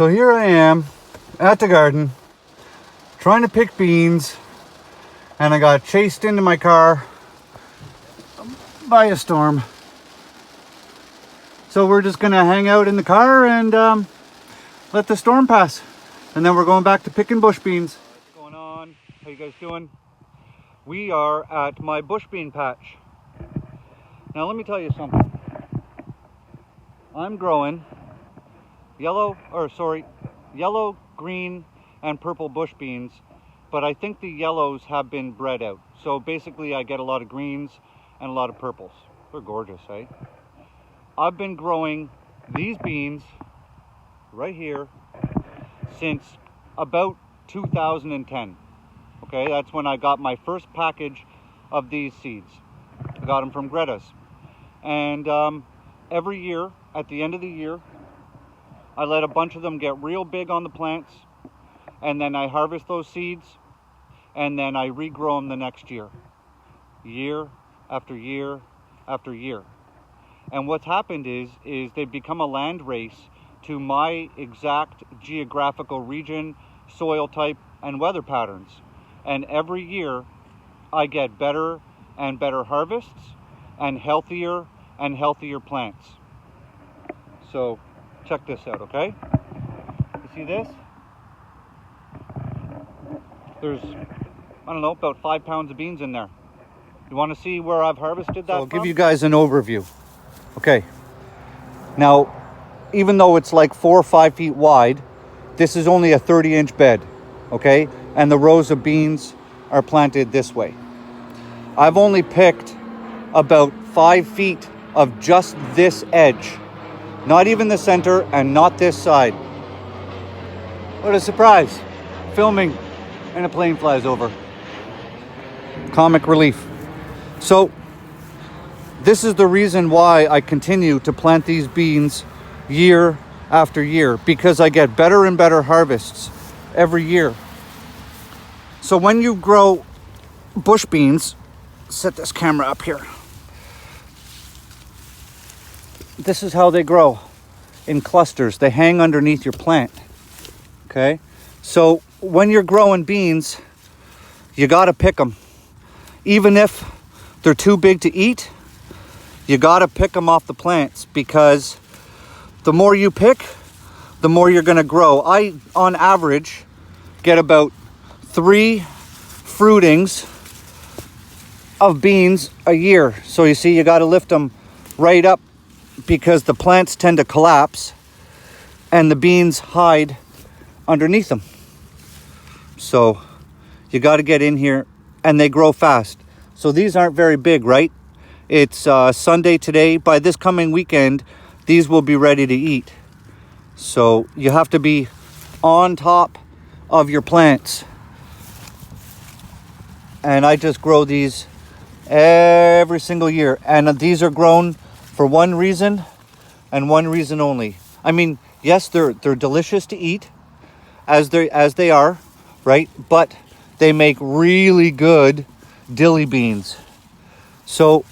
So here I am at the garden trying to pick beans, and I got chased into my car by a storm. So we're just gonna hang out in the car and let the storm pass, and then we're going back to picking bush beans. What's going on? How you guys doing? We are at my bush bean patch. Now let me tell you something. I'm growing yellow, green, and purple bush beans, but I think the yellows have been bred out. So basically I get a lot of greens and a lot of purples. They're gorgeous, eh? I've been growing these beans right here since about 2010. Okay, that's when I got my first package of these seeds. I got them from Greta's. And every year, at the end of the year, I let a bunch of them get real big on the plants, and then I harvest those seeds, and then I regrow them the next year. Year after year after year. And what's happened is they've become a land race to my exact geographical region, soil type, and weather patterns. And every year I get better and better harvests and healthier plants. So check this out, okay? You see this? There's, I don't know, about 5 pounds of beans in there. You want to see where I've harvested that? So I'll give you guys an overview. Okay, now even though it's like 4 or 5 feet wide, this is only a 30-inch bed, okay? And the rows of beans are planted this way. I've only picked about 5 feet of just this edge, not even the center and not this side. What a surprise. Filming and a plane flies over. Comic relief. So this is the reason why I continue to plant these beans year after year, because I get better and better harvests every year. So when you grow bush beans, set this camera up here. This is how they grow, in clusters. They hang underneath your plant. Okay? So when you're growing beans, you got to pick them. Even if they're too big to eat, you got to pick them off the plants, because the more you pick, the more you're going to grow. I, on average, get about 3 fruitings of beans a year. So you see, you got to lift them right up, because the plants tend to collapse and the beans hide underneath them. So you got to get in here, and they grow fast. So these aren't very big, right? It's Sunday today. By this coming weekend, these will be ready to eat. So you have to be on top of your plants. And I just grow these every single year. And these are grown for one reason and one reason only. I mean, yes, they're delicious to eat as they are, right? But they make really good dilly beans. So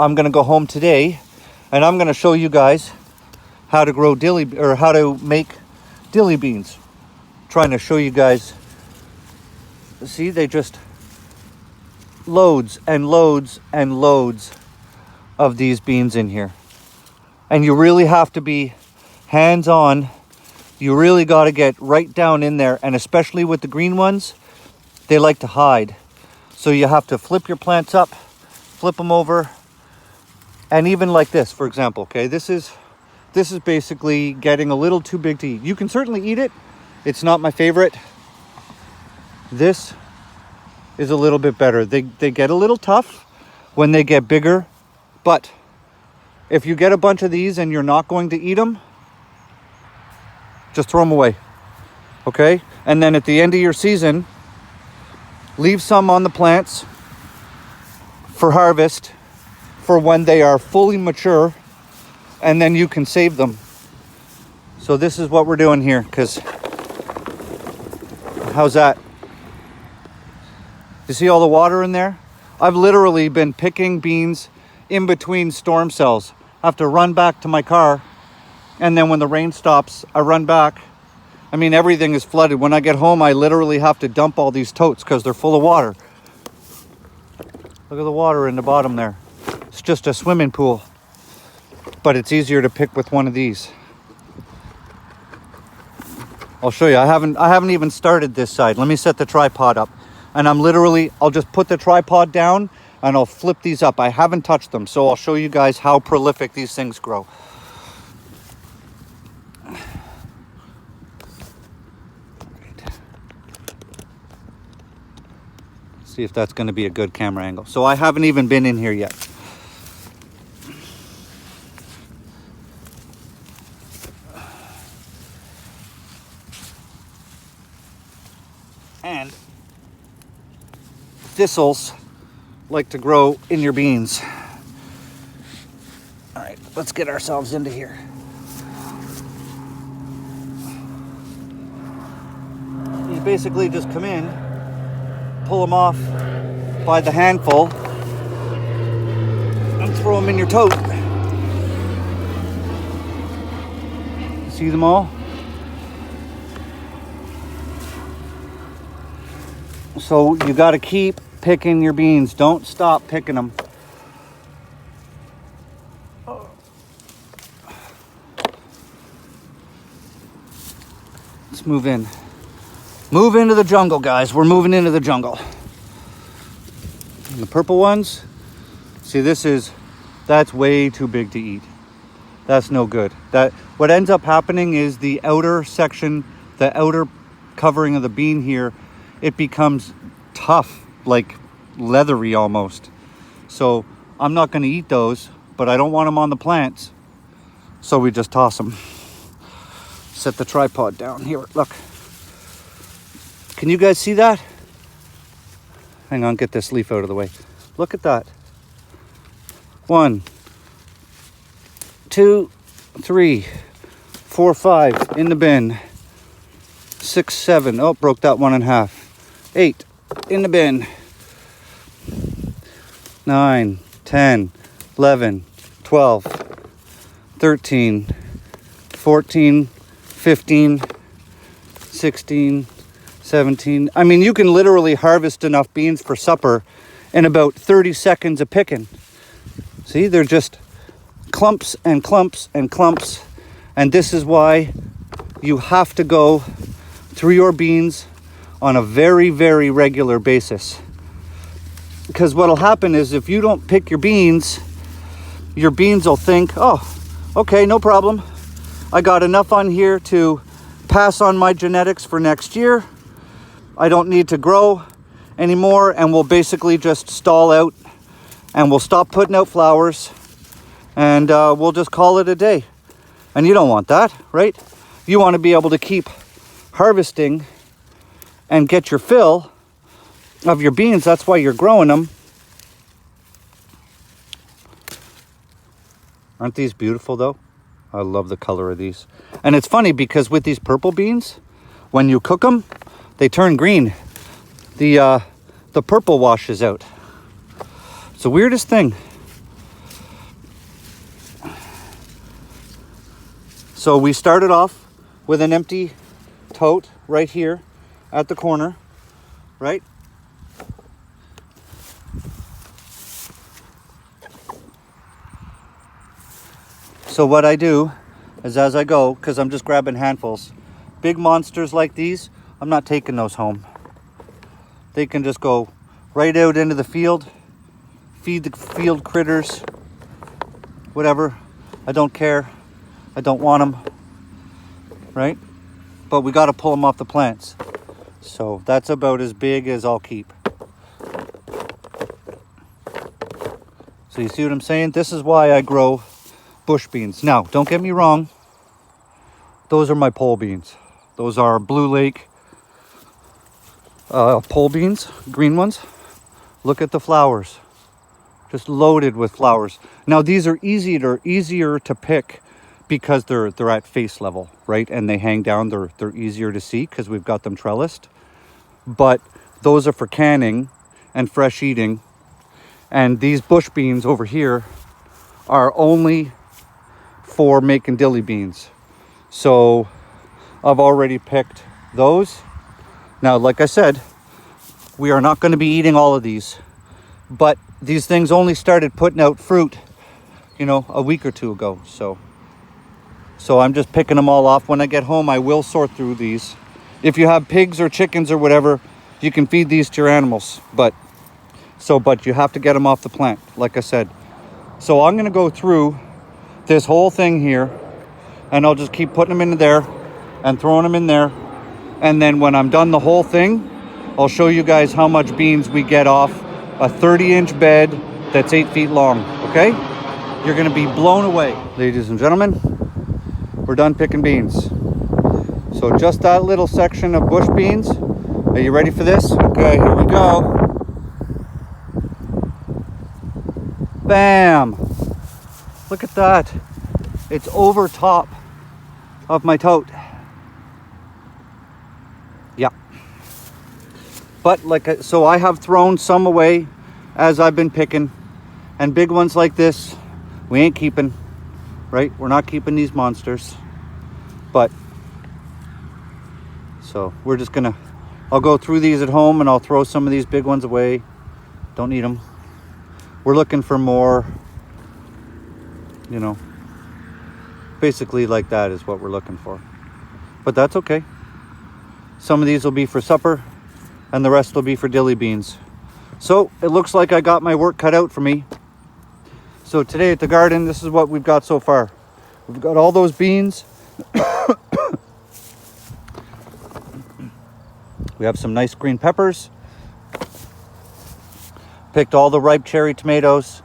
I'm going to go home today and I'm going to show you guys how to grow how to make dilly beans. Trying to show you guys. See, they just loads and loads and loads of these beans in here. And you really have to be hands-on. You really got to get right down in there, and especially with the green ones, they like to hide. So you have to flip your plants up, flip them over, and even like this, for example, okay? This is basically getting a little too big to eat. You can certainly eat it. It's not my favorite. This is a little bit better. They get a little tough when they get bigger, but if you get a bunch of these and you're not going to eat them, just throw them away, okay? And then at the end of your season, leave some on the plants for harvest for when they are fully mature, and then you can save them. So this is what we're doing here, because how's that? You see all the water in there? I've literally been picking beans in between storm cells. I have to run back to my car, and then when the rain stops, I run back I mean, everything is flooded. When I get home, I literally have to dump all these totes because they're full of water. Look at the water in the bottom there. It's just a swimming pool. But it's easier to pick with one of these. I'll show you. I haven't even started this side. Let me set the tripod up. And I'll just put the tripod down and I'll flip these up. I haven't touched them, so I'll show you guys how prolific these things grow. See if that's going to be a good camera angle. So I haven't even been in here yet. And thistles like to grow in your beans. All right, let's get ourselves into here. You basically just come in, pull them off by the handful, and throw them in your tote. See them all? So you got to keep picking your beans. Don't stop picking them. Let's move in. Move into the jungle, guys. We're moving into the jungle. And the purple ones, see, that's way too big to eat. That's no good. What ends up happening is the outer section, the outer covering of the bean here, it becomes tough, like leathery almost. So I'm not going to eat those, but I don't want them on the plants. So we just toss them. Set the tripod down here. Look. Can you guys see that? Hang on, get this leaf out of the way. Look at that. 1, 2, 3, 4, 5 in the bin. 6, 7. Oh, broke that one in half. 8 in the bin. 9, 10, 11, 12, 13, 14, 15, 16, 17. I mean, you can literally harvest enough beans for supper in about 30 seconds of picking. See, they're just clumps and clumps and clumps. And this is why you have to go through your beans on a very, very regular basis. Because what'll happen is if you don't pick your beans will think, oh, okay, no problem. I got enough on here to pass on my genetics for next year. I don't need to grow anymore, and we'll basically just stall out and we'll stop putting out flowers and we'll just call it a day. And you don't want that, right? You want to be able to keep harvesting and get your fill of your beans. That's why you're growing them. Aren't these beautiful though? I love the color of these. And it's funny because with these purple beans, when you cook them, they turn green. The purple washes out. It's the weirdest thing. So we started off with an empty tote right here at the corner, right? So what I do is as I go, because I'm just grabbing handfuls, big monsters like these, I'm not taking those home. They can just go right out into the field, feed the field critters, whatever. I don't care. I don't want them, right? But we got to pull them off the plants. So that's about as big as I'll keep. So you see what I'm saying? This is why I grow bush beans. Now, don't get me wrong. Those are my pole beans. Those are Blue Lake pole beans, green ones. Look at the flowers. Just loaded with flowers. Now, these are easier to pick because they're at face level, right? And they hang down. They're easier to see because we've got them trellised. But those are for canning and fresh eating. And these bush beans over here are only for making dilly beans. So I've already picked those. Now, like I said, we are not going to be eating all of these, but these things only started putting out fruit, you know, a week or two ago. So I'm just picking them all off. When I get home, I will sort through these. If you have pigs or chickens or whatever, you can feed these to your animals, but you have to get them off the plant, like I said. So I'm going to go through this whole thing here, and I'll just keep putting them into there and throwing them in there. And then when I'm done the whole thing, I'll show you guys how much beans we get off a 30-inch bed that's 8 feet long, okay? You're going to be blown away. Ladies and gentlemen, we're done picking beans. So just that little section of bush beans. Are you ready for this? Okay, here we go. Bam! Look at that. It's over top of my tote. Yeah. But so I have thrown some away as I've been picking. And big ones like this, we ain't keeping, right? We're not keeping these monsters. But, so we're just gonna, I'll go through these at home and I'll throw some of these big ones away. Don't need them. We're looking for more, you know, basically like that is what we're looking for. But that's okay. Some of these will be for supper and the rest will be for dilly beans. So it looks like I got my work cut out for me. So today at the garden, this is what we've got so far. We've got all those beans. We have some nice green peppers. Picked all the ripe cherry tomatoes.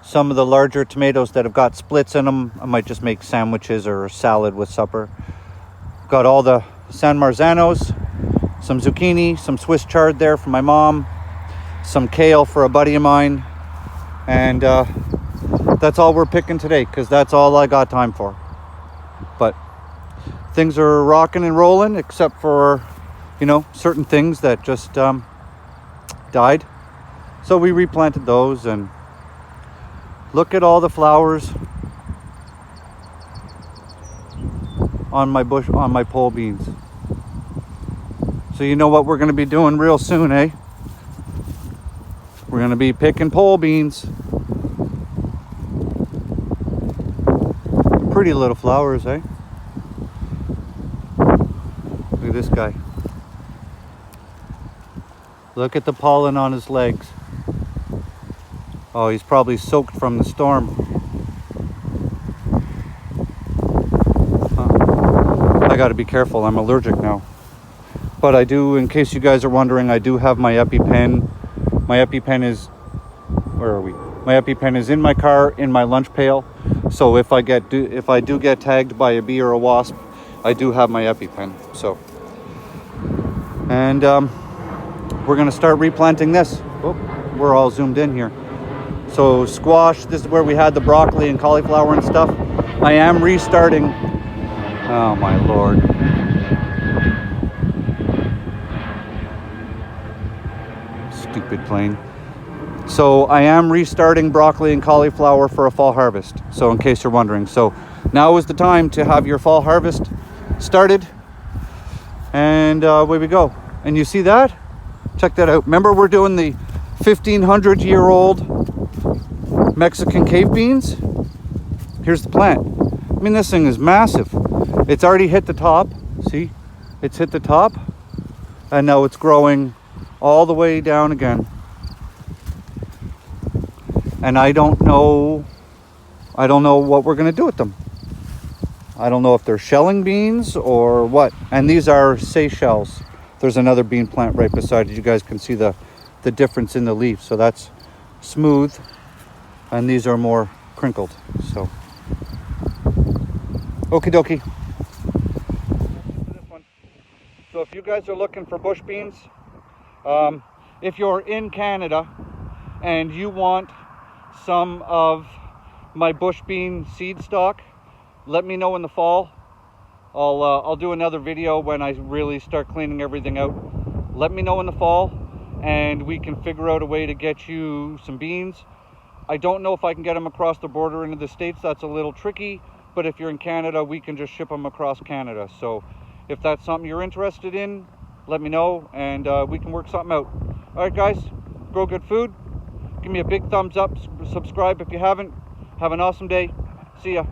Some of the larger tomatoes that have got splits in them. I might just make sandwiches or a salad with supper. Got all the San Marzanos, some zucchini, some Swiss chard there for my mom, some kale for a buddy of mine, and that's all we're picking today because that's all I got time for. But things are rocking and rolling except for, you know, certain things that just died. So we replanted those, and look at all the flowers on my bush, on my pole beans. So you know what we're going to be doing real soon, eh? We're going to be picking pole beans. Pretty little flowers, eh? Look at this guy. Look at the pollen on his legs. Oh, he's probably soaked from the storm. I got to be careful. I'm allergic now. But I do, in case you guys are wondering, I do have my EpiPen. My EpiPen is, where are we? My EpiPen is in my car, in my lunch pail. So if I do get tagged by a bee or a wasp, I do have my EpiPen. So, and we're going to start replanting this. Oh, we're all zoomed in here. So squash, this is where we had the broccoli and cauliflower and stuff. I am restarting. Oh my Lord. Stupid plane. So I am restarting broccoli and cauliflower for a fall harvest. So in case you're wondering. So now is the time to have your fall harvest started. And away we go. And you see that? Check that out. Remember we're doing the 1,500-year-old Mexican cave beans? Here's the plant. I mean, this thing is massive. It's already hit the top. See? It's hit the top. And now it's growing all the way down again. And I don't know what we're going to do with them. I don't know if they're shelling beans or what. And these are Seychelles. There's another bean plant right beside it. You guys can see the difference in the leaf. So that's smooth. And these are more crinkled. So, okie dokie. So if you guys are looking for bush beans, if you're in Canada and you want some of my bush bean seed stock, let me know in the fall. I'll do another video when I really start cleaning everything out. Let me know in the fall and we can figure out a way to get you some beans. I don't know if I can get them across the border into the States. That's a little tricky, but if you're in Canada, we can just ship them across Canada. So If that's something you're interested in, let me know, and we can work something out. All right, guys, grow good food. Give me a big thumbs up. Subscribe if you haven't. Have an awesome day. See ya.